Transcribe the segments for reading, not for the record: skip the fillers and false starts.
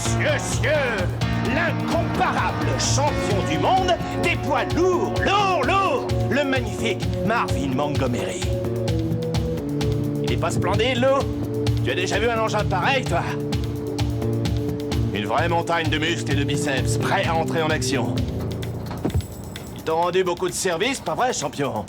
Monsieur, l'incomparable champion du monde des poids lourds, le magnifique Marvin Montgomery. Il est pas splendide, Lou? Tu as déjà vu un engin pareil, toi? Une vraie montagne de muscles et de biceps, prêts à entrer en action. Ils t'ont rendu beaucoup de services, pas vrai, champion?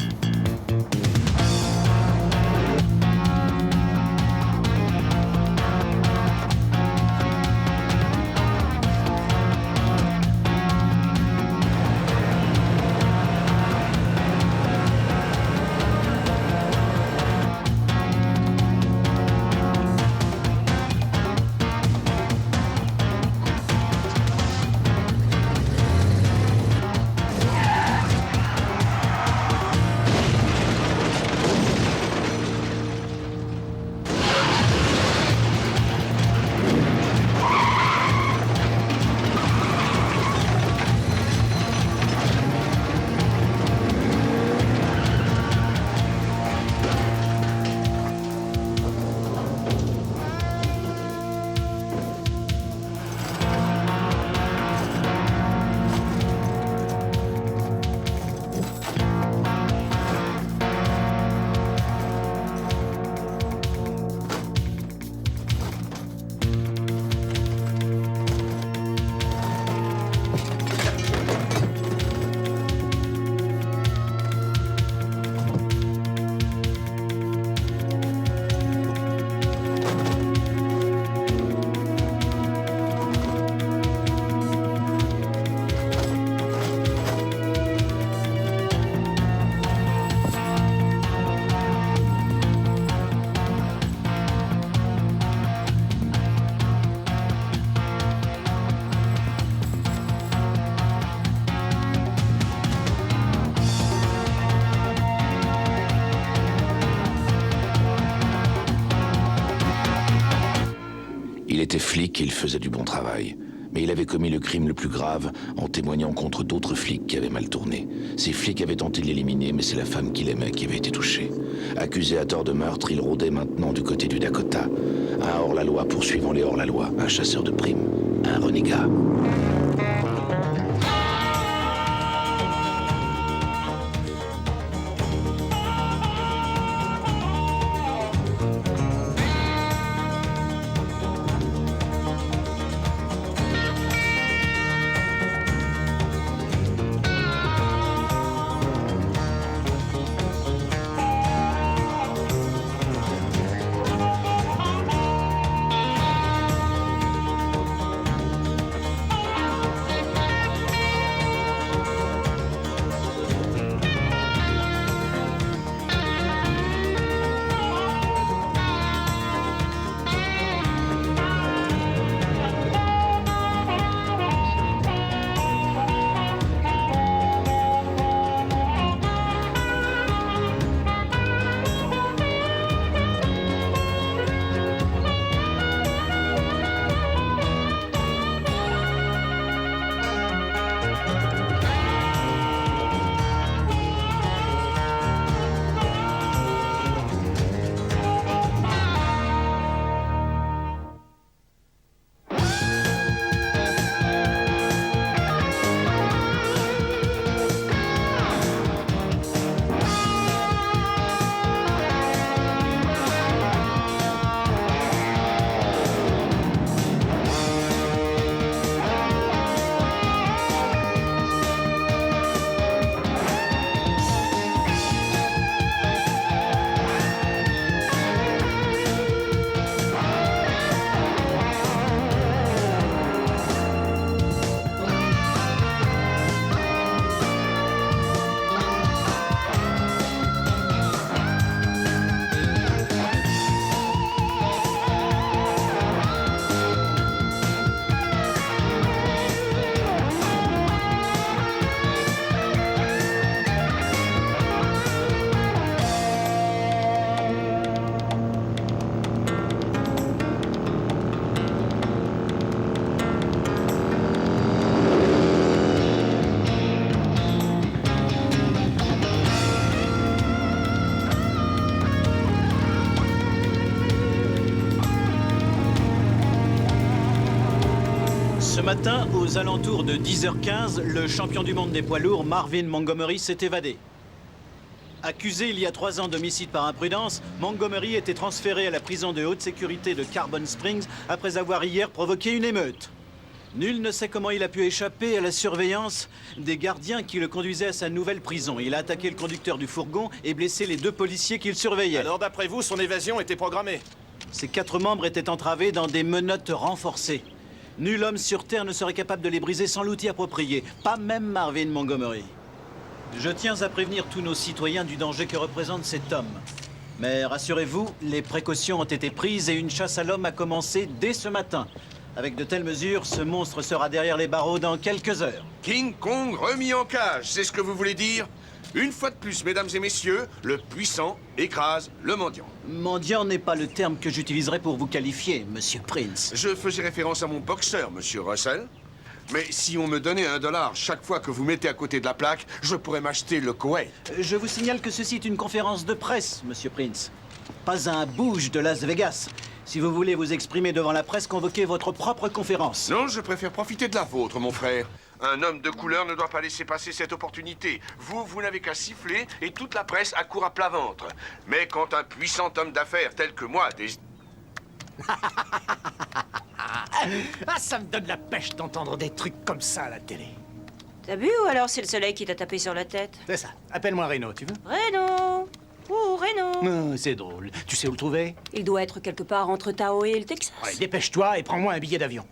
Il était flic et il faisait du bon travail. Mais il avait commis le crime le plus grave en témoignant contre d'autres flics qui avaient mal tourné. Ces flics avaient tenté de l'éliminer, mais c'est la femme qu'il aimait qui avait été touchée. Accusé à tort de meurtre, il rôdait maintenant du côté du Dakota. Un hors-la-loi poursuivant les hors-la-loi, un chasseur de primes, un renégat. matin, aux alentours de 10h15, le champion du monde des poids lourds, Marvin Montgomery, s'est évadé. Accusé il y a 3 ans d'homicide par imprudence, Montgomery était transféré à la prison de haute sécurité de Carbon Springs après avoir hier provoqué une émeute. Nul ne sait comment il a pu échapper à la surveillance des gardiens qui le conduisaient à sa nouvelle prison. Il a attaqué le conducteur du fourgon et blessé les 2 policiers qu'il surveillait. Alors d'après vous, son évasion était programmée? Ses 4 membres étaient entravés dans des menottes renforcées. Nul homme sur Terre ne serait capable de les briser sans l'outil approprié, pas même Marvin Montgomery. Je tiens à prévenir tous nos citoyens du danger que représente cet homme. Mais rassurez-vous, les précautions ont été prises et une chasse à l'homme a commencé dès ce matin. Avec de telles mesures, ce monstre sera derrière les barreaux dans quelques heures. King Kong remis en cage, c'est ce que vous voulez dire? Une fois de plus, mesdames et messieurs, le puissant écrase le mendiant. Mendiant n'est pas le terme que j'utiliserai pour vous qualifier, Monsieur Prince. Je faisais référence à mon boxeur, monsieur Russell. Mais si on me donnait $1 chaque fois que vous mettez à côté de la plaque, je pourrais m'acheter le Koweït. Je vous signale que ceci est une conférence de presse, Monsieur Prince. Pas un bouge de Las Vegas. Si vous voulez vous exprimer devant la presse, convoquez votre propre conférence. Non, je préfère profiter de la vôtre, mon frère. Un homme de couleur ne doit pas laisser passer cette opportunité. Vous n'avez qu'à siffler et toute la presse accourt à plat ventre. Mais quand un puissant homme d'affaires tel que moi Ah, ça me donne la pêche d'entendre des trucs comme ça à la télé. T'as bu ou alors c'est le soleil qui t'a tapé sur la tête? C'est ça. Appelle-moi Reno, tu veux? Reno! Oh, Reno! C'est drôle. Tu sais où le trouver? Il doit être quelque part entre Tahoe et le Texas. Ouais, dépêche-toi et prends-moi un billet d'avion.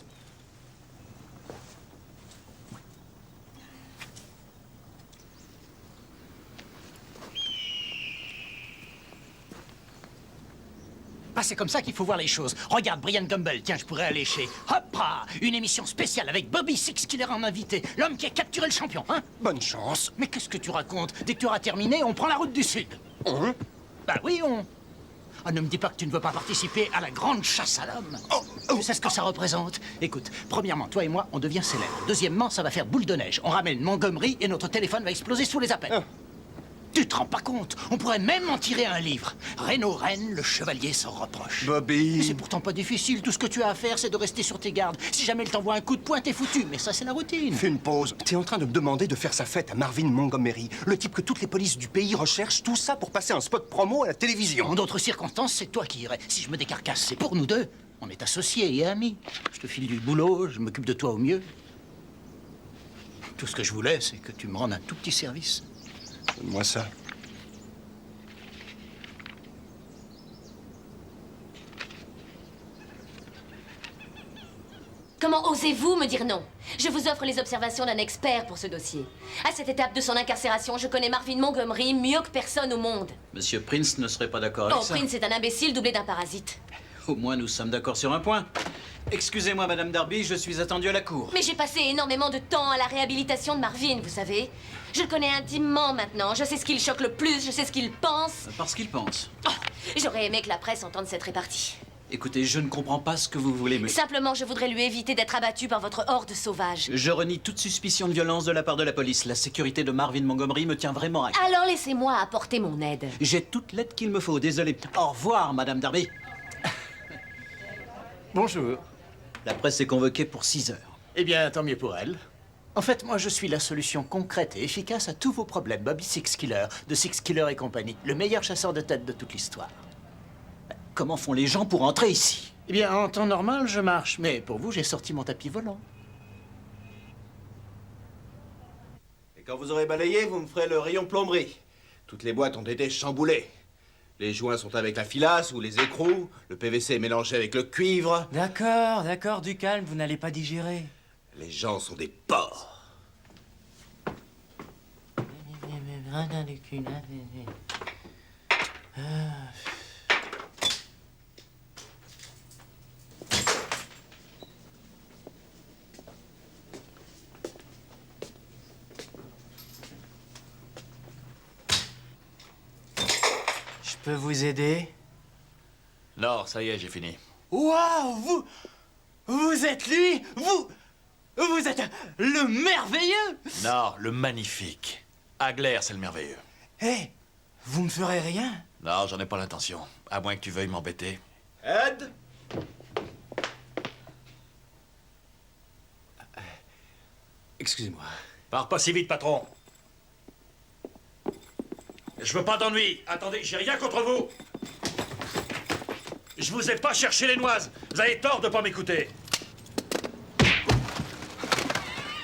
Ah, c'est comme ça qu'il faut voir les choses. Regarde, Brian Gumble, tiens, je pourrais aller chez... Hoppa! Une émission spéciale avec Bobby Sixkiller en invité. L'homme qui a capturé le champion, hein? Bonne chance. Mais qu'est-ce que tu racontes? Dès que tu auras terminé, on prend la route du Sud. On? Bah oui, on. Ah, ne me dis pas que tu ne veux pas participer à la grande chasse à l'homme. Tu sais ce que ça représente? Écoute, premièrement, toi et moi, on devient célèbres. Deuxièmement, ça va faire boule de neige. On ramène Montgomery et notre téléphone va exploser sous les appels. Tu te rends pas compte? On pourrait même en tirer un livre. Reno Rennes, le chevalier sans reproche. Bobby... Mais c'est pourtant pas difficile. Tout ce que tu as à faire, c'est de rester sur tes gardes. Si jamais il t'envoie un coup de poing, t'es foutu. Mais ça, c'est la routine. Fais une pause. T'es en train de me demander de faire sa fête à Marvin Montgomery, le type que toutes les polices du pays recherchent, tout ça pour passer un spot promo à la télévision. En d'autres circonstances, c'est toi qui irais. Si je me décarcasse, c'est pour nous deux. On est associés et amis. Je te file du boulot, je m'occupe de toi au mieux. Tout ce que je voulais, c'est que tu me rendes un tout petit service. Donne-moi ça. Comment osez-vous me dire non? Je vous offre les observations d'un expert pour ce dossier. À cette étape de son incarcération, je connais Marvin Montgomery mieux que personne au monde. Monsieur Prince ne serait pas d'accord avec Oh, ça. Prince est un imbécile doublé d'un parasite. Au moins, nous sommes d'accord sur un point. Excusez-moi, Madame Darby, je suis attendu à la cour. Mais j'ai passé énormément de temps à la réhabilitation de Marvin, vous savez. Je le connais intimement maintenant. Je sais ce qui le choque le plus, je sais ce qu'il pense. Parce qu'il pense. Oh, j'aurais aimé que la presse entende cette répartie. Écoutez, je ne comprends pas ce que vous voulez me... Simplement, je voudrais lui éviter d'être abattu par votre horde sauvage. Je renie toute suspicion de violence de la part de la police. La sécurité de Marvin Montgomery me tient vraiment à cœur. Alors laissez-moi apporter mon aide. J'ai toute l'aide qu'il me faut, désolé. Au revoir, Madame Darby. Bonjour. La presse est convoquée pour 6 heures. Eh bien, tant mieux pour elle. En fait, moi, je suis la solution concrète et efficace à tous vos problèmes. Bobby Sixkiller, de Sixkiller et compagnie. Le meilleur chasseur de tête de toute l'histoire. Comment font les gens pour entrer ici? Eh bien, en temps normal, je marche. Mais pour vous, j'ai sorti mon tapis volant. Et quand vous aurez balayé, vous me ferez le rayon plomberie. Toutes les boîtes ont été chamboulées. Les joints sont avec la filasse ou les écrous. Le PVC est mélangé avec le cuivre. D'accord, du calme, vous n'allez pas digérer. Les gens sont des porcs. Je peux vous aider? Non, ça y est, j'ai fini. Waouh, vous êtes lui? Vous êtes le merveilleux? Non, le magnifique. Aglaire, c'est le merveilleux. Hé, vous me ferez rien? Non, j'en ai pas l'intention. À moins que tu veuilles m'embêter. Ed? Excusez-moi. Pars pas si vite, patron. Je veux pas d'ennui. Attendez, j'ai rien contre vous. Je vous ai pas cherché les noises. Vous avez tort de pas m'écouter.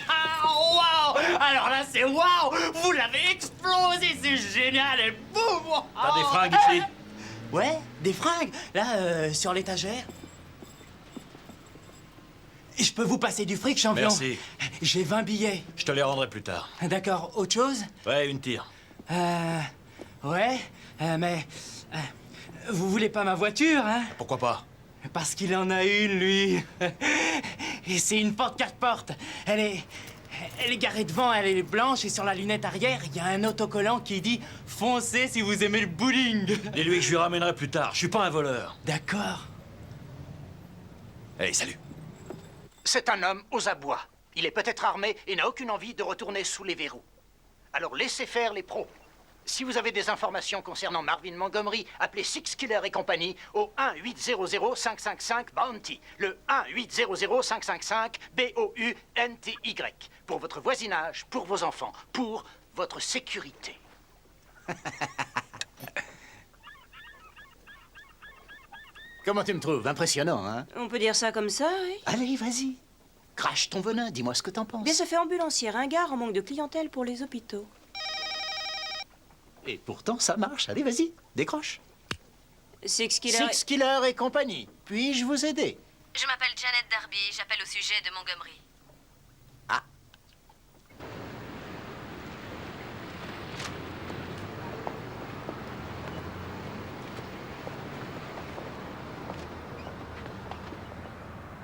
Ah, waouh! Alors là, c'est waouh! Vous l'avez explosé, c'est génial et boum! T'as des fringues ici? Ouais, des fringues. Là, sur l'étagère. Je peux vous passer du fric, champion? Merci. J'ai 20 billets. Je te les rendrai plus tard. D'accord, autre chose? Ouais, une tire. Ouais, mais... vous voulez pas ma voiture, hein? Pourquoi pas? Parce qu'il en a une, lui. Et c'est une Ford 4 Elle est garée devant, elle est blanche, et sur la lunette arrière, il y a un autocollant qui dit « Foncez si vous aimez le bowling ». Dis-lui que je lui ramènerai plus tard. Je suis pas un voleur. D'accord. Hey, salut. C'est un homme aux abois. Il est peut-être armé et n'a aucune envie de retourner sous les verrous. Alors laissez faire les pros. Si vous avez des informations concernant Marvin Montgomery, appelez Six Killer et compagnie au 1-800-555-BOUNTY. Le 1-800-555-BOUNTY. Pour votre voisinage, pour vos enfants, pour votre sécurité. Comment tu me trouves? Impressionnant, hein? On peut dire ça comme ça, oui. Allez, vas-y. Crache ton venin, dis-moi ce que t'en penses. Bien, ça fait ambulancier ringard en manque de clientèle pour les hôpitaux. Et pourtant, ça marche. Allez, vas-y, décroche. Six Killer... Six Killer et compagnie. Puis-je vous aider? Je m'appelle Janet Darby, j'appelle au sujet de Montgomery. Ah.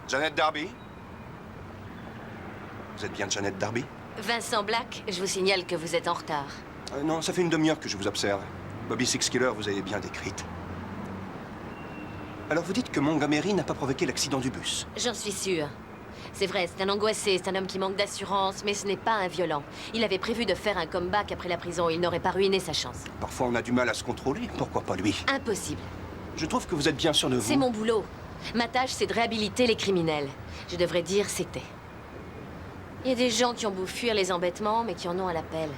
Janet Darby? Vous êtes bien Janet Darby? Vincent Black, je vous signale que vous êtes en retard. Non, ça fait une demi-heure que je vous observe. Bobby Six Killer, vous avez bien décrite. Alors vous dites que Montgomery n'a pas provoqué l'accident du bus? J'en suis sûre. C'est vrai, c'est un angoissé, c'est un homme qui manque d'assurance, mais ce n'est pas un violent. Il avait prévu de faire un comeback après la prison, il n'aurait pas ruiné sa chance. Parfois on a du mal à se contrôler, pourquoi pas lui? Impossible. Je trouve que vous êtes bien sûr de vous. C'est mon boulot. Ma tâche, c'est de réhabiliter les criminels. Je devrais dire c'était. Il y a des gens qui ont beau fuir les embêtements, mais qui en ont à l'appel.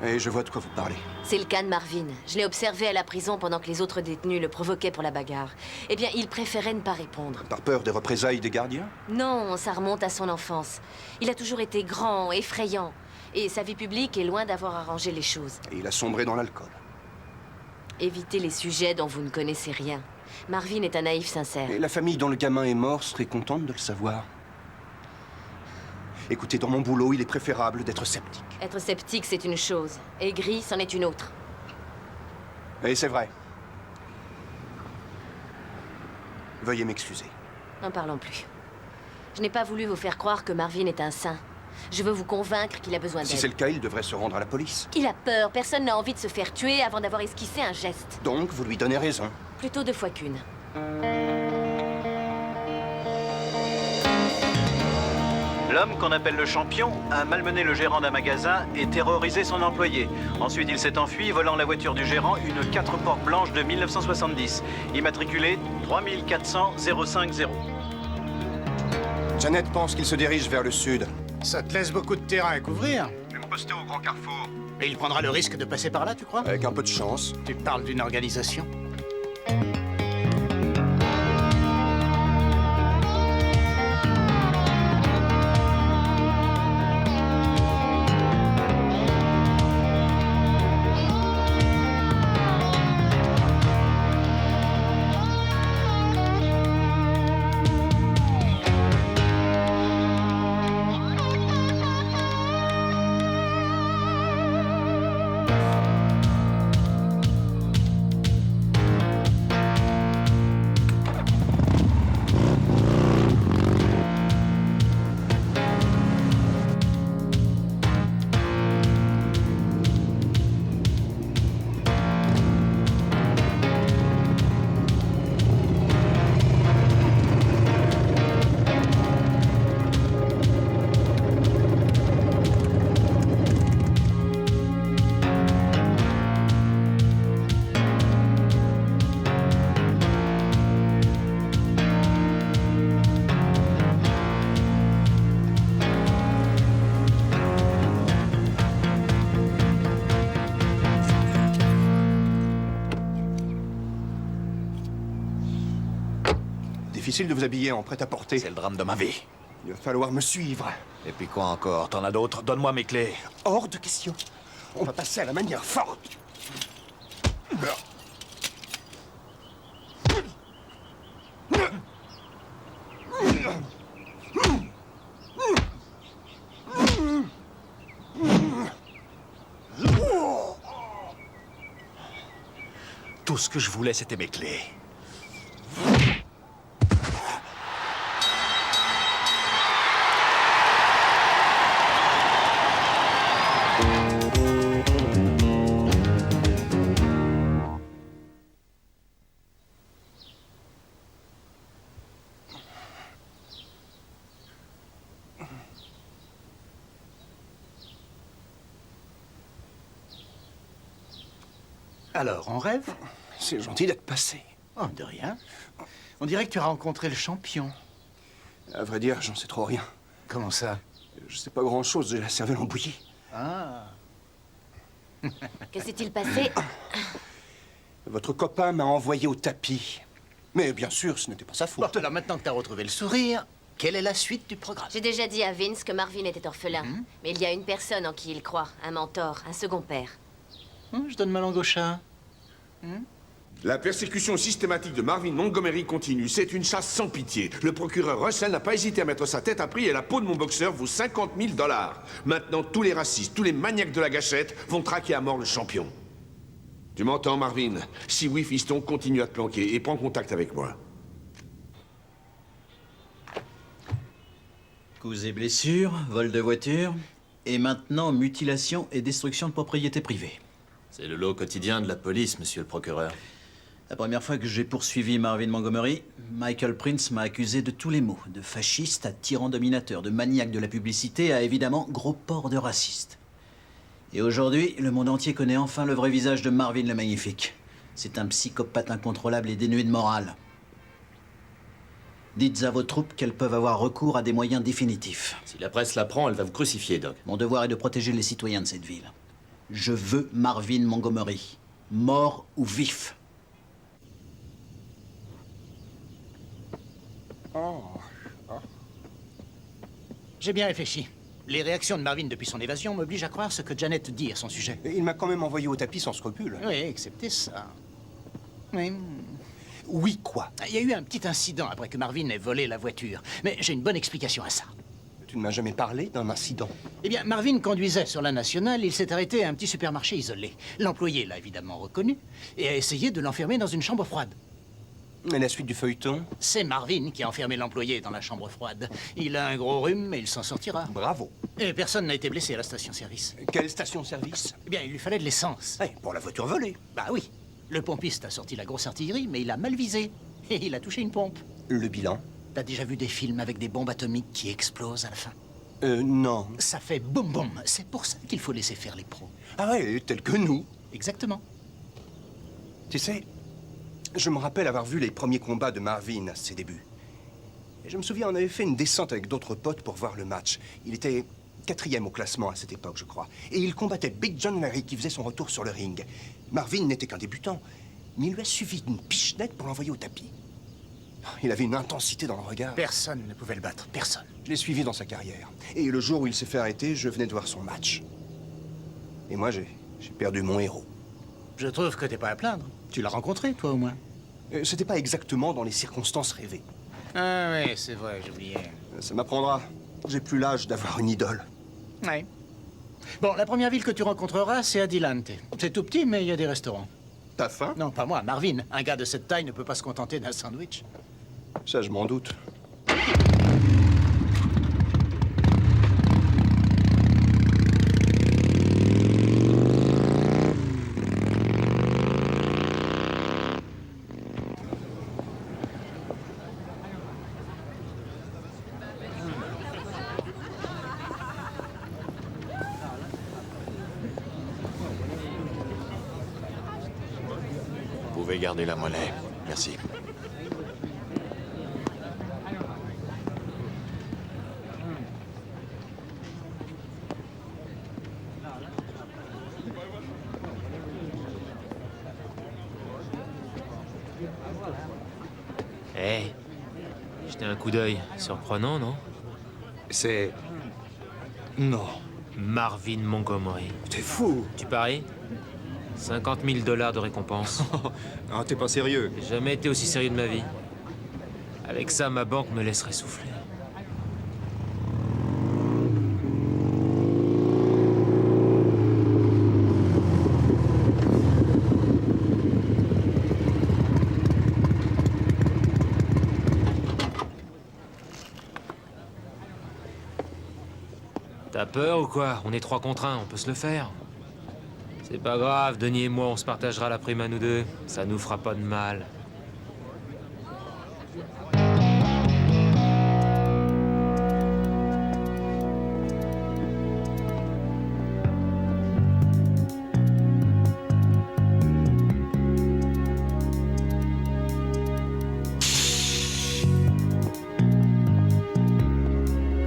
Et je vois de quoi vous parlez. C'est le cas de Marvin. Je l'ai observé à la prison pendant que les autres détenus le provoquaient pour la bagarre. Eh bien, il préférait ne pas répondre. Par peur des représailles des gardiens? Non, ça remonte à son enfance. Il a toujours été grand, effrayant. Et sa vie publique est loin d'avoir arrangé les choses. Et il a sombré dans l'alcool. Évitez les sujets dont vous ne connaissez rien. Marvin est un naïf sincère. Et la famille dont le gamin est mort serait contente de le savoir. Écoutez, dans mon boulot, il est préférable d'être sceptique. Être sceptique, c'est une chose. Aigri, c'en est une autre. Et c'est vrai. Veuillez m'excuser. N'en parlons plus. Je n'ai pas voulu vous faire croire que Marvin est un saint. Je veux vous convaincre qu'il a besoin d'aide. Si c'est le cas, il devrait se rendre à la police. Il a peur. Personne n'a envie de se faire tuer avant d'avoir esquissé un geste. Donc, vous lui donnez raison. Plutôt 2 fois qu'une. L'homme qu'on appelle le champion a malmené le gérant d'un magasin et terrorisé son employé. Ensuite, il s'est enfui, volant la voiture du gérant, une 4 portes blanche de 1970, immatriculée 3400 050. Janet pense qu'il se dirige vers le sud. Ça te laisse beaucoup de terrain à couvrir. Je vais me poster au Grand Carrefour. Et il prendra le risque de passer par là, tu crois? Avec un peu de chance. Tu parles d'une organisation? Difficile de vous habiller en prêt-à-porter. C'est le drame de ma vie. Il va falloir me suivre. Et puis quoi encore? T'en as d'autres? Donne-moi mes clés. Hors de question. On va passer à la manière forte. Tout ce que je voulais, c'était mes clés. Alors, on rêve? C'est gentil d'être passé. Oh, de rien. On dirait que tu as rencontré le champion. À vrai dire, j'en sais trop rien. Comment ça? Je sais pas grand-chose, j'ai la cervelle embouillie. Ah. Que s'est-il passé? Votre copain m'a envoyé au tapis. Mais bien sûr, ce n'était pas sa faute. Bon, alors maintenant que tu as retrouvé le sourire, quelle est la suite du programme? J'ai déjà dit à Vince que Marvin était orphelin. Mais il y a une personne en qui il croit, un mentor, un second père. Je donne ma langue au chat. La persécution systématique de Marvin Montgomery continue. C'est une chasse sans pitié. Le procureur Russell n'a pas hésité à mettre sa tête à prix et la peau de mon boxeur vaut 50 000 $. Maintenant, tous les racistes, tous les maniaques de la gâchette vont traquer à mort le champion. Tu m'entends, Marvin? Si oui, fiston, continue à te planquer et prends contact avec moi. Coups et blessures, vol de voiture, et maintenant mutilation et destruction de propriété privée. C'est le lot quotidien de la police, monsieur le procureur. La première fois que j'ai poursuivi Marvin Montgomery, Michael Prince m'a accusé de tous les maux, de fasciste à tyran dominateur, de maniaque de la publicité à évidemment gros porc de raciste. Et aujourd'hui, le monde entier connaît enfin le vrai visage de Marvin le Magnifique. C'est un psychopathe incontrôlable et dénué de morale. Dites à vos troupes qu'elles peuvent avoir recours à des moyens définitifs. Si la presse l'apprend, elle va vous crucifier, Doc. Mon devoir est de protéger les citoyens de cette ville. Je veux Marvin Montgomery, mort ou vif. J'ai bien réfléchi. Les réactions de Marvin depuis son évasion m'obligent à croire ce que Janet dit à son sujet. Il m'a quand même envoyé au tapis sans scrupule. Oui, excepté ça. Oui. Oui, quoi? Il y a eu un petit incident après que Marvin ait volé la voiture. Mais j'ai une bonne explication à ça. Tu ne m'as jamais parlé d'un incident. Eh bien, Marvin conduisait sur la nationale, il s'est arrêté à un petit supermarché isolé. L'employé l'a évidemment reconnu et a essayé de l'enfermer dans une chambre froide. Et la suite du feuilleton? C'est Marvin qui a enfermé l'employé dans la chambre froide. Il a un gros rhume, mais il s'en sortira. Bravo. Et personne n'a été blessé à la station-service. Quelle station-service? Eh bien, il lui fallait de l'essence. Pour la voiture volée. Bah oui. Le pompiste a sorti la grosse artillerie, mais il a mal visé. Et il a touché une pompe. Le bilan? T'as déjà vu des films avec des bombes atomiques qui explosent à la fin? Non. Ça fait boum boum. C'est pour ça qu'il faut laisser faire les pros. Ah ouais, tel que nous. Exactement. Tu sais, je me rappelle avoir vu les premiers combats de Marvin à ses débuts. Et je me souviens, on avait fait une descente avec d'autres potes pour voir le match. Il était 4e au classement à cette époque, je crois. Et il combattait Big John Larry qui faisait son retour sur le ring. Marvin n'était qu'un débutant, mais il lui a suffi d'une pichenette pour l'envoyer au tapis. Il avait une intensité dans le regard. Personne ne pouvait le battre, personne. Je l'ai suivi dans sa carrière. Et le jour où il s'est fait arrêter, je venais de voir son match. Et moi, j'ai perdu mon héros. Je trouve que t'es pas à plaindre. Tu l'as rencontré, toi, au moins. C'était pas exactement dans les circonstances rêvées. Ah oui, c'est vrai, j'oubliais. Ça m'apprendra. J'ai plus l'âge d'avoir une idole. Oui. Bon, la première ville que tu rencontreras, c'est Adelante. C'est tout petit, mais il y a des restaurants. T'as faim? Non, pas moi, Marvin. Un gars de cette taille ne peut pas se contenter d'un sandwich. Ça, je m'en doute. Vous pouvez garder la monnaie. Merci. Hé, Jeter un coup d'œil. Surprenant, non? C'est... Non. Marvin Montgomery. T'es fou. Tu paries? 50 000 $ de récompense. Ah, t'es pas sérieux. J'ai jamais été aussi sérieux de ma vie. Avec ça, ma banque me laisserait souffler. T'as peur ou quoi? On est 3 contre 1, on peut se le faire. C'est pas grave, Denis et moi, on se partagera la prime à nous deux. Ça nous fera pas de mal.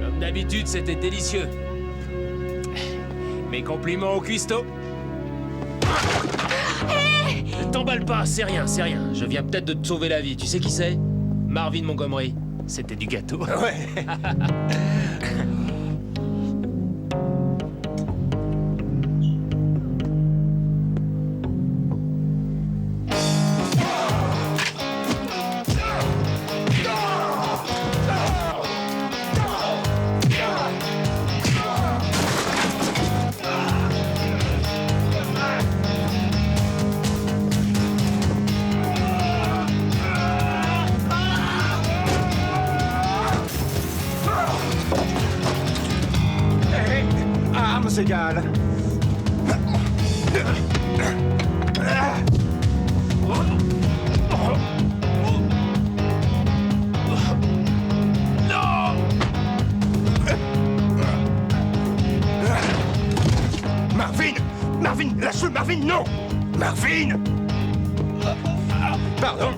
Comme d'habitude, c'était délicieux. Mes compliments au cuistot. Ne t'emballe pas, c'est rien, c'est rien. Je viens peut-être de te sauver la vie. Tu sais qui c'est? Marvin Montgomery. C'était du gâteau. Ouais. Armes égales. Marvin! Marvin! Lâche-le, Marvin, non! Marvin! Pardon.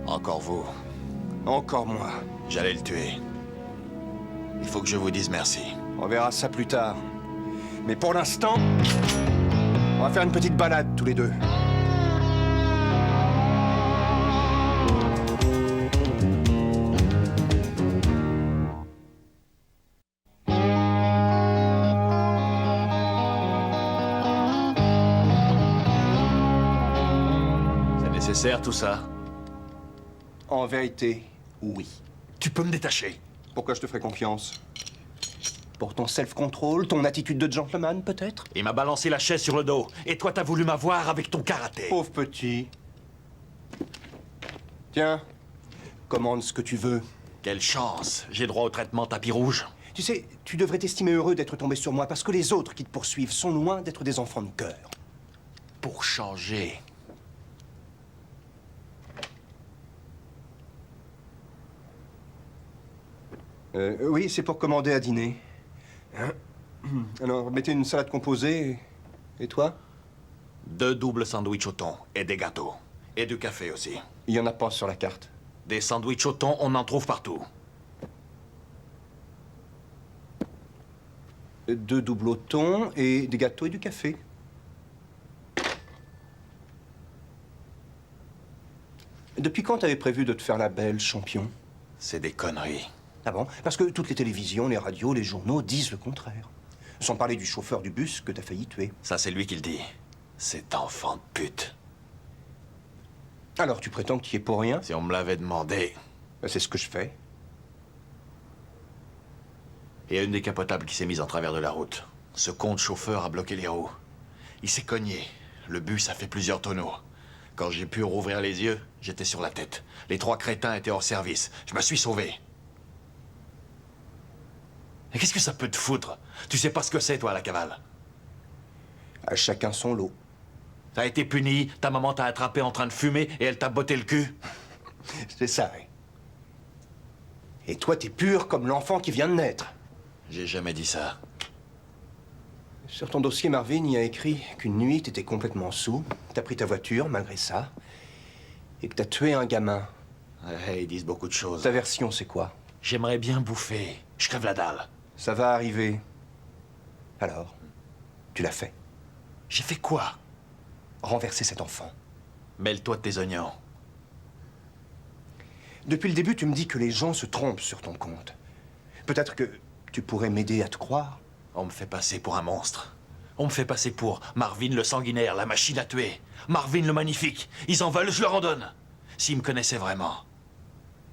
Encore vous. Encore moi. J'allais le tuer. Il faut que je vous dise merci. On verra ça plus tard. Mais pour l'instant, on va faire une petite balade tous les deux. C'est nécessaire tout ça? En vérité, oui. Tu peux me détacher? Pourquoi je te ferais confiance? Pour ton self-control, ton attitude de gentleman, peut-être? Il m'a balancé la chaise sur le dos. Et toi, t'as voulu m'avoir avec ton karaté. Pauvre petit. Tiens, commande ce que tu veux. Quelle chance. J'ai droit au traitement tapis rouge. Tu sais, tu devrais t'estimer heureux d'être tombé sur moi parce que les autres qui te poursuivent sont loin d'être des enfants de cœur. Pour changer. Oui, c'est pour commander à dîner. Alors, mettez une salade composée. Et toi? 2 doubles sandwichs au thon et des gâteaux. Et du café aussi. Il n'y en a pas sur la carte. Des sandwichs au thon, on en trouve partout. 2 doubles au thon et des gâteaux et du café. Depuis quand t'avais prévu de te faire la belle, champion? C'est des conneries. Ah bon? Parce que toutes les télévisions, les radios, les journaux disent le contraire. Sans parler du chauffeur du bus que t'as failli tuer. Ça, c'est lui qui le dit. Cet enfant de pute. Alors, tu prétends que tu y es pour rien? Si on me l'avait demandé. C'est ce que je fais. Il y a une décapotable qui s'est mise en travers de la route. Ce con de chauffeur a bloqué les roues. Il s'est cogné. Le bus a fait plusieurs tonneaux. Quand j'ai pu rouvrir les yeux, j'étais sur la tête. Les 3 crétins étaient hors service. Je me suis sauvé. Et qu'est-ce que ça peut te foutre? Tu sais pas ce que c'est, toi, la cavale? À chacun son lot. T'as été puni, ta maman t'a attrapé en train de fumer et elle t'a botté le cul? C'est ça, oui. Et toi, t'es pur comme l'enfant qui vient de naître. J'ai jamais dit ça. Sur ton dossier, Marvin, il y a écrit qu'une nuit, t'étais complètement saoul, t'as pris ta voiture, malgré ça, et que t'as tué un gamin. Ouais, ils disent beaucoup de choses. Ta version, c'est quoi? J'aimerais bien bouffer. Je crève la dalle. Ça va arriver. Alors, tu l'as fait. J'ai fait quoi? Renverser cet enfant. Mêle-toi de tes oignons. Depuis le début, tu me dis que les gens se trompent sur ton compte. Peut-être que tu pourrais m'aider à te croire. On me fait passer pour un monstre. On me fait passer pour Marvin le sanguinaire, la machine à tuer. Marvin le magnifique. Ils en veulent, je leur en donne. S'ils me connaissaient vraiment,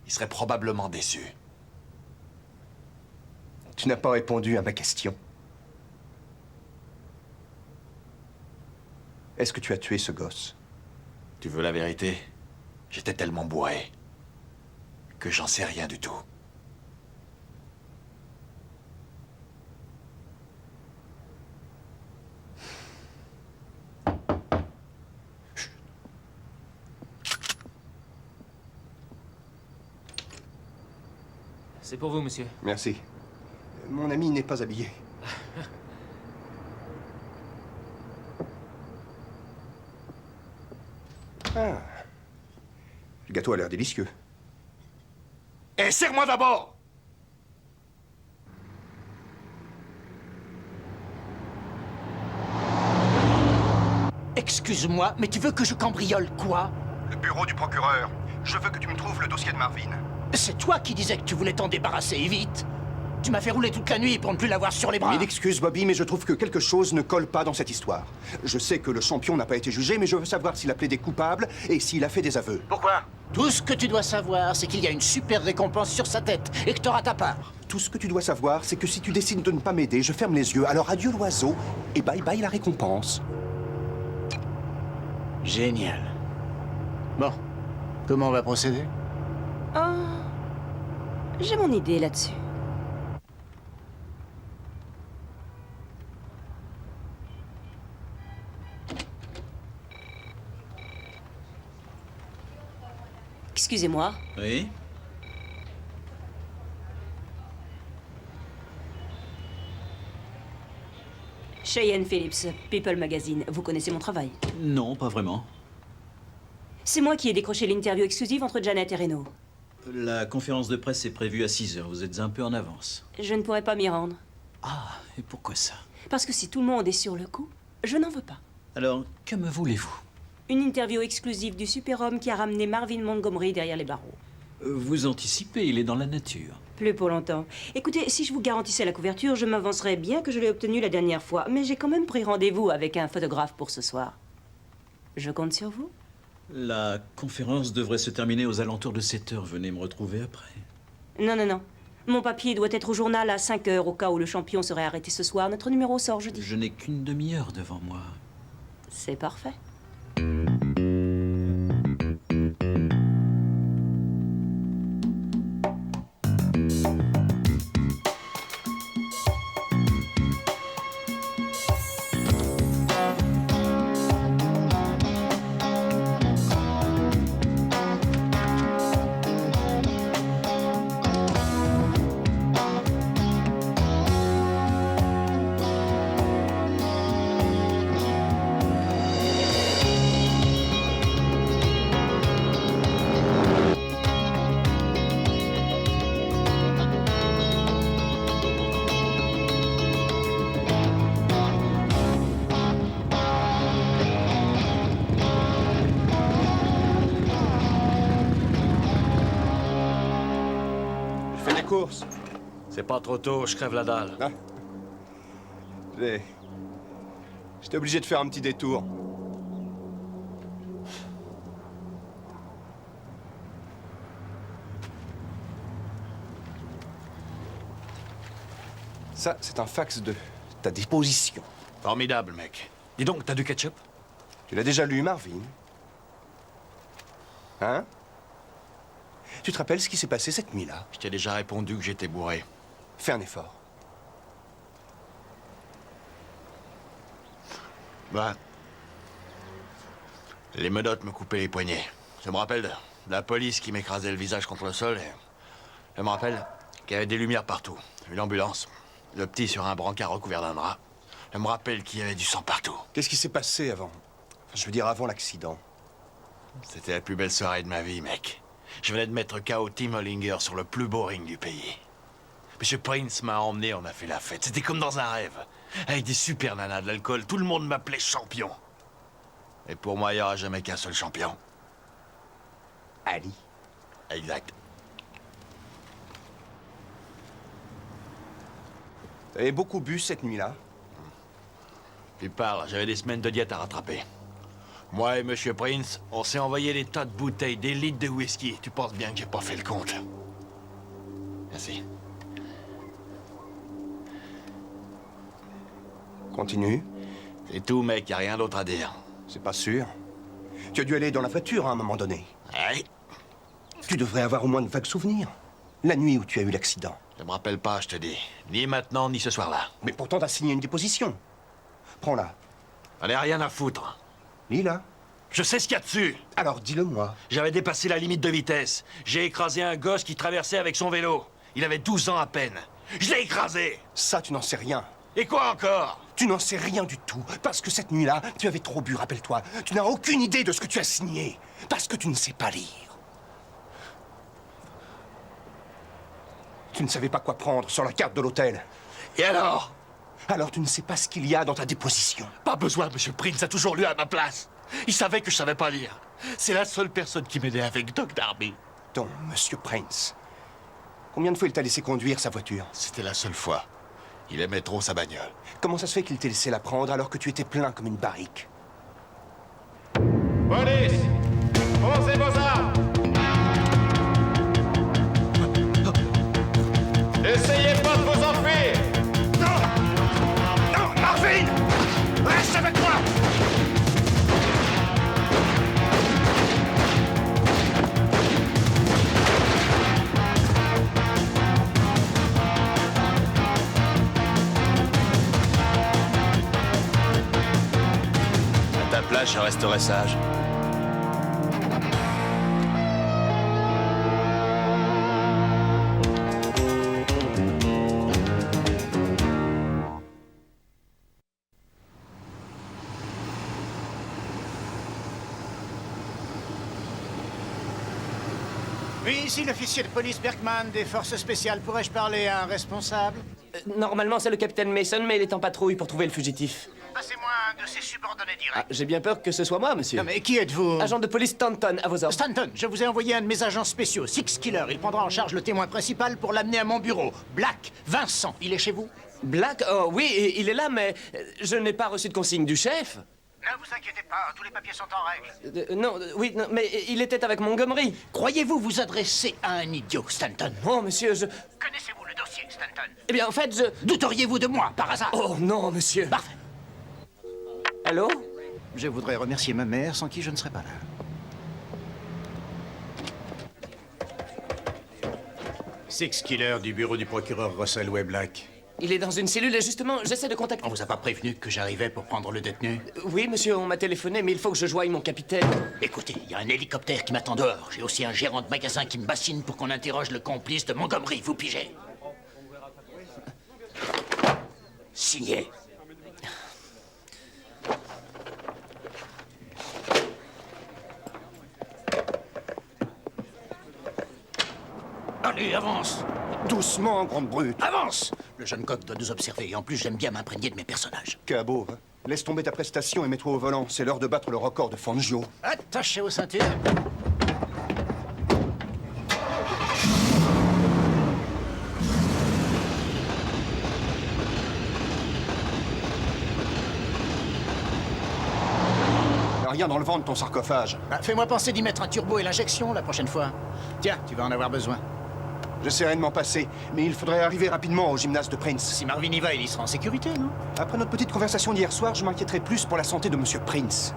ils seraient probablement déçus. Tu n'as pas répondu à ma question. Est-ce que tu as tué ce gosse? Tu veux la vérité? J'étais tellement bourré que j'en sais rien du tout. C'est pour vous, monsieur. Merci. Mon ami n'est pas habillé. Ah. Le gâteau a l'air délicieux. Et serre-moi d'abord! Excuse-moi, mais tu veux que je cambriole quoi? Le bureau du procureur. Je veux que tu me trouves le dossier de Marvin. C'est toi qui disais que tu voulais t'en débarrasser et vite. Tu m'as fait rouler toute la nuit pour ne plus l'avoir sur les bras. Mille excuses, Bobby, mais je trouve que quelque chose ne colle pas dans cette histoire. Je sais que le champion n'a pas été jugé, mais je veux savoir s'il a plaidé coupable et s'il a fait des aveux. Pourquoi? Tout ce que tu dois savoir, c'est qu'il y a une super récompense sur sa tête et que t'auras ta part. Tout ce que tu dois savoir, c'est que si tu décides de ne pas m'aider, je ferme les yeux. Alors adieu l'oiseau et bye bye la récompense. Génial. Bon, comment on va procéder? Oh, j'ai mon idée là-dessus. Excusez-moi. Oui? Cheyenne Phillips, People Magazine. Vous connaissez mon travail? Non, pas vraiment. C'est moi qui ai décroché l'interview exclusive entre Janet et Reno. La conférence de presse est prévue à 6 heures. Vous êtes un peu en avance. Je ne pourrais pas m'y rendre. Ah, et pourquoi ça? Parce que si tout le monde est sur le coup, je n'en veux pas. Alors, que me voulez-vous? Une interview exclusive du super-homme qui a ramené Marvin Montgomery derrière les barreaux. Vous anticipez, il est dans la nature. Plus pour longtemps. Écoutez, si je vous garantissais la couverture, je m'avancerais bien que je l'ai obtenue la dernière fois. Mais j'ai quand même pris rendez-vous avec un photographe pour ce soir. Je compte sur vous? La conférence devrait se terminer aux alentours de 7 heures. Venez me retrouver après. Non, non, non. Mon papier doit être au journal à 5 heures, au cas où le champion serait arrêté ce soir. Notre numéro sort jeudi. Je n'ai qu'une demi-heure devant moi. C'est parfait. Course. C'est pas trop tôt, je crève la dalle. Ah. J'étais obligé de faire un petit détour. Ça, c'est un fax de ta déposition. Formidable, mec. Dis donc, t'as du ketchup? Tu l'as déjà lu, Marvin? Hein? Tu te rappelles ce qui s'est passé cette nuit-là? Je t'ai déjà répondu que j'étais bourré. Fais un effort. Bah. Les menottes me coupaient les poignets. Je me rappelle de la police qui m'écrasait le visage contre le sol. Et je me rappelle qu'il y avait des lumières partout. Une ambulance. Le petit sur un brancard recouvert d'un drap. Je me rappelle qu'il y avait du sang partout. Qu'est-ce qui s'est passé avant? Enfin, je veux dire, avant l'accident. C'était la plus belle soirée de ma vie, mec. Je venais de mettre KO Tim Hollinger sur le plus beau ring du pays. Monsieur Prince m'a emmené, on a fait la fête. C'était comme dans un rêve. Avec des super nanas, de l'alcool, tout le monde m'appelait champion. Et pour moi, il n'y aura jamais qu'un seul champion. Ali. Exact. T'avais beaucoup bu cette nuit-là? Tu parles, j'avais des semaines de diète à rattraper. Moi et Monsieur Prince, on s'est envoyé des tas de bouteilles, des litres de whisky. Tu penses bien que j'ai pas fait le compte. Merci. Continue. C'est tout, mec, y a rien d'autre à dire. C'est pas sûr. Tu as dû aller dans la voiture à un moment donné. Ouais. Tu devrais avoir au moins de vagues souvenirs. La nuit où tu as eu l'accident. Je me rappelle pas, je te dis. Ni maintenant, ni ce soir-là. Mais pourtant, t'as signé une déposition. Prends-la. J'en ai rien à foutre. Lis-la. Je sais ce qu'il y a dessus. Alors, dis-le-moi. J'avais dépassé la limite de vitesse. J'ai écrasé un gosse qui traversait avec son vélo. Il avait 12 ans à peine. Je l'ai écrasé. Ça, tu n'en sais rien. Et quoi encore? Tu n'en sais rien du tout. Parce que cette nuit-là, tu avais trop bu, rappelle-toi. Tu n'as aucune idée de ce que tu as signé. Parce que tu ne sais pas lire. Tu ne savais pas quoi prendre sur la carte de l'hôtel. Et alors? Alors tu ne sais pas ce qu'il y a dans ta déposition. Pas besoin, Monsieur Prince a toujours lu à ma place. Il savait que je savais pas lire. C'est la seule personne qui m'aidait avec Doc Darby. Donc, Monsieur Prince, combien de fois il t'a laissé conduire sa voiture? C'était la seule fois. Il aimait trop sa bagnole. Comment ça se fait qu'il t'ait laissé la prendre alors que tu étais plein comme une barrique? Police! Posez vos armes! Essayez pas de vous enfuir! Non! Non, Marvin! Reste avec moi! À ta place, je resterai sage. Oui, ici l'officier de police Berkman des forces spéciales. Pourrais-je parler à un responsable? Normalement, c'est le capitaine Mason, mais il est en patrouille pour trouver le fugitif. Passez-moi un de ses subordonnés directs. J'ai bien peur que ce soit moi, monsieur. Non mais qui êtes-vous? Agent de police Stanton, à vos ordres. Stanton, je vous ai envoyé un de mes agents spéciaux, Six Killer. Il prendra en charge le témoin principal pour l'amener à mon bureau. Black, Vincent, il est chez vous? Black? Oh oui, il est là, mais je n'ai pas reçu de consigne du chef. Ne vous inquiétez pas, tous les papiers sont en règle. Non, oui, non, mais il était avec Montgomery. Croyez-vous vous adresser à un idiot, Stanton? Non, monsieur, je... Connaissez-vous le dossier, Stanton? Eh bien, en fait, je... Douteriez-vous de moi, par hasard? Oh, non, monsieur. Parfait. Allô? Je voudrais remercier ma mère, sans qui je ne serais pas là. Six Killer du bureau du procureur Russell Way Black. Il est dans une cellule et justement, j'essaie de contacter... On vous a pas prévenu que j'arrivais pour prendre le détenu? Oui, monsieur, on m'a téléphoné, mais il faut que je joigne mon capitaine. Écoutez, il y a un hélicoptère qui m'attend dehors. J'ai aussi un gérant de magasin qui me bassine pour qu'on interroge le complice de Montgomery, vous pigez? Signé. Allez, avance! Doucement, grande brute. Avance! Le jeune coq doit nous observer et en plus j'aime bien m'imprégner de mes personnages. Cabot, hein. Laisse tomber ta prestation et mets-toi au volant. C'est l'heure de battre le record de Fangio. Attachez aux ceintures. Y'a rien dans le ventre, ton sarcophage. Fais-moi penser d'y mettre un turbo et l'injection la prochaine fois. Tiens, tu vas en avoir besoin. J'essaierai de m'en passer, mais il faudrait arriver rapidement au gymnase de Prince. Si Marvin y va, il y sera en sécurité, non? Après notre petite conversation d'hier soir, je m'inquiéterai plus pour la santé de Monsieur Prince.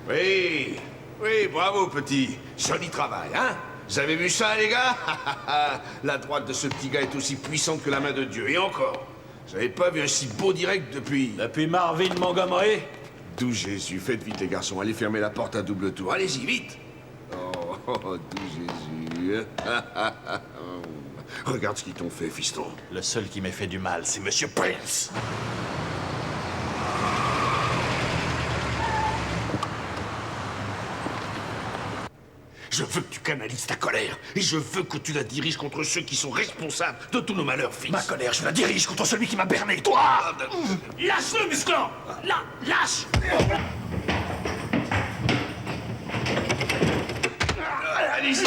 Oui, oui, bravo, petit. Joli travail, hein? Vous avez vu ça, les gars? La droite de ce petit gars est aussi puissante que la main de Dieu, et encore. J'avais pas vu un si beau direct depuis... Depuis Marvin Montgomery? D'où Jésus. Faites vite, les garçons. Allez fermer la porte à double tour. Allez-y, vite. Oh, d'où Jésus. Regarde ce qu'ils t'ont fait, fiston. Le seul qui m'ait fait du mal, c'est Monsieur Prince. Je veux que tu canalises ta colère. Et je veux que tu la diriges contre ceux qui sont responsables de tous nos malheurs, fils. Ma colère, je la dirige contre celui qui m'a berné, toi. Lâche-le, musclant. Là, lâche. Allez-y.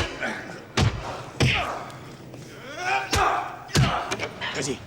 Vas-y.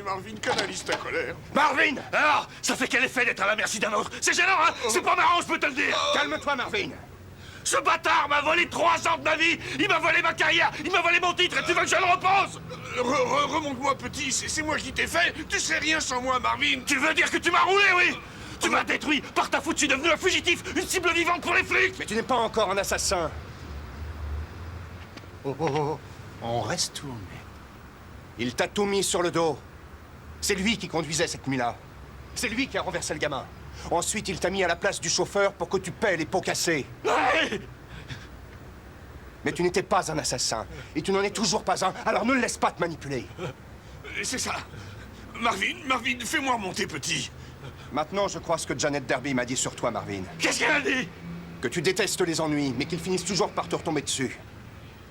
Marvin, canalise ta colère. Marvin! Alors, ça fait quel effet d'être à la merci d'un autre? C'est gênant, hein? C'est pas marrant, je peux te le dire! Calme-toi, Marvin! Ce bâtard m'a volé 3 ans de ma vie! Il m'a volé ma carrière! Il m'a volé mon titre! Et tu veux que je le repose? Remonte-moi, petit, c'est moi qui t'ai fait! Tu sais rien sans moi, Marvin! Tu veux dire que tu m'as roulé, oui? Tu m'as détruit! Par ta faute, je suis devenu un fugitif! Une cible vivante pour les flics! Mais tu n'es pas encore un assassin! On reste tourné. Il t'a tout mis sur le dos. C'est lui qui conduisait cette nuit-là. C'est lui qui a renversé le gamin. Ensuite, il t'a mis à la place du chauffeur pour que tu paies les pots cassés. Ouais. Mais tu n'étais pas un assassin. Et tu n'en es toujours pas un. Alors ne le laisse pas te manipuler. C'est ça. Marvin, fais-moi remonter, petit. Maintenant, je crois ce que Janet Derby m'a dit sur toi, Marvin. Qu'est-ce qu'elle a dit? Que tu détestes les ennuis, mais qu'ils finissent toujours par te retomber dessus.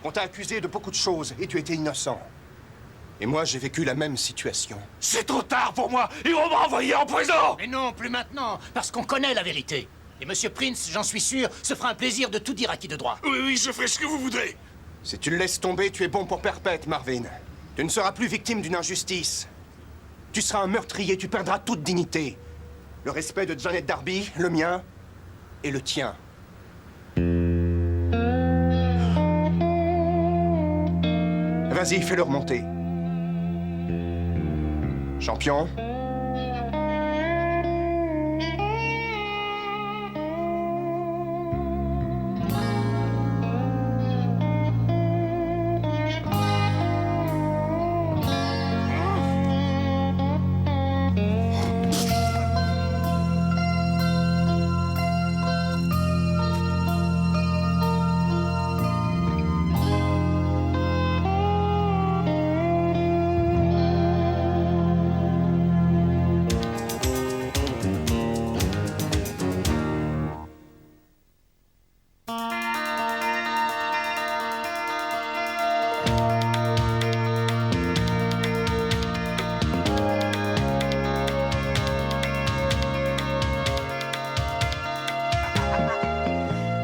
On t'a accusé de beaucoup de choses et tu étais innocent. Et moi, j'ai vécu la même situation. C'est trop tard pour moi! Ils vont m'envoyer en prison! Mais non, plus maintenant, parce qu'on connaît la vérité. Et Monsieur Prince, j'en suis sûr, se fera un plaisir de tout dire à qui de droit. Oui, je ferai ce que vous voudrez. Si tu le laisses tomber, tu es bon pour perpète, Marvin. Tu ne seras plus victime d'une injustice. Tu seras un meurtrier, tu perdras toute dignité. Le respect de Janet Derby, le mien et le tien. Vas-y, fais-le remonter. Champion.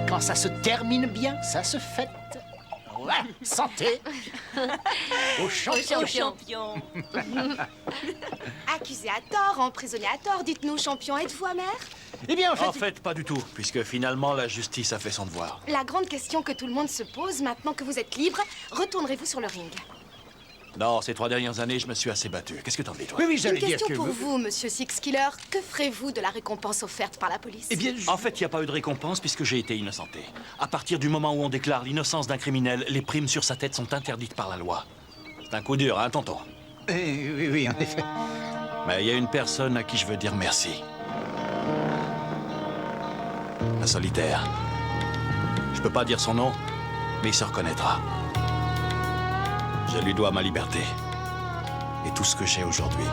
Quand ça se termine bien, ça se fête. Voilà, santé. Au champion. Accusé à tort, emprisonné à tort, dites-nous, champion, êtes-vous amer? Eh bien, En fait, pas du tout, puisque finalement, la justice a fait son devoir. La grande question que tout le monde se pose, maintenant que vous êtes libre, retournerez-vous sur le ring? Non, ces 3 dernières années, je me suis assez battu. Qu'est-ce que t'en dis, toi? Oui, Une question pour vous, monsieur Sixkiller. Que ferez-vous de la récompense offerte par la police? Eh bien, en fait, il n'y a pas eu de récompense puisque j'ai été innocenté. À partir du moment où on déclare l'innocence d'un criminel, les primes sur sa tête sont interdites par la loi. C'est un coup dur, hein, tonton? Oui, en effet. Mais il y a une personne à qui je veux dire merci. Un solitaire. Je peux pas dire son nom, mais il se reconnaîtra. Je lui dois ma liberté. Et tout ce que j'ai aujourd'hui.